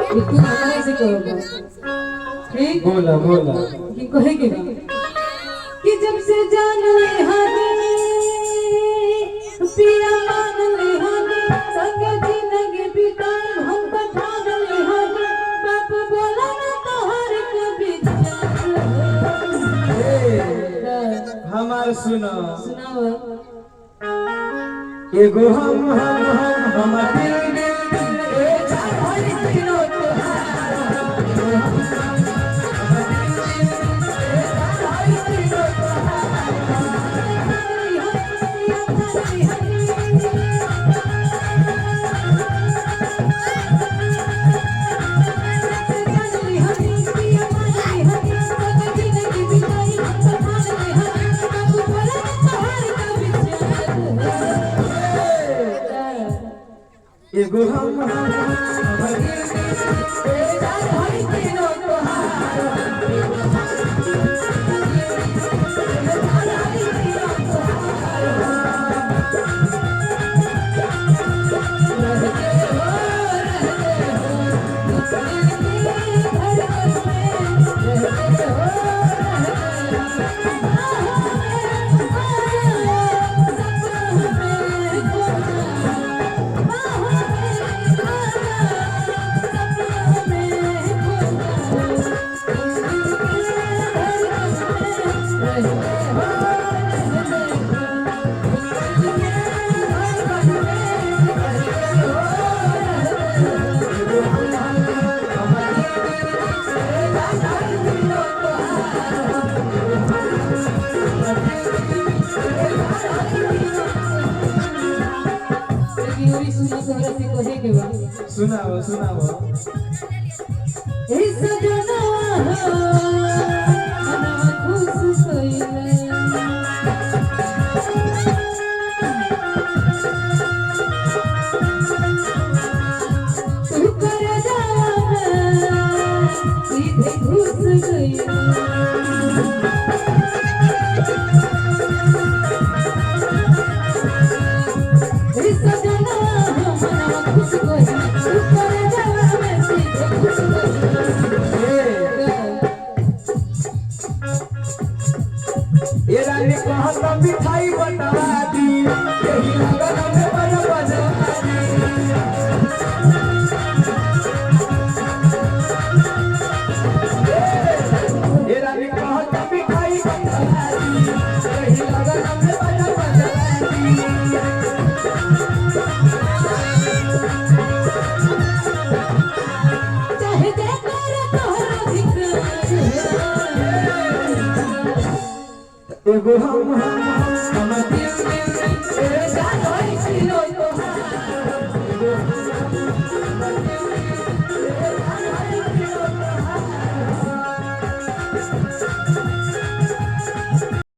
तू हमारे से कहोगा ठीक बोला बोला कि कहेगी कि जब से जान ले हनी पिया मान ले हनी संग जिंदगी बिताए हम पठान ले हनी बाप बोला ना तोहर कभी हमार सुनो सुनाओ एगो हम दिल ए चार भरी दिनो एगो हम सुनाओ सुनाओ इस जनवा खुश कइले तू कर जावा सीधे घुस गइले मिठाई बटवा दी यही लगन में बजवा दी ये रानी कहत मिठाई बटवा दी यही लगन में बजवा दी चाहे दे कर तोहरा धिकार एगो हम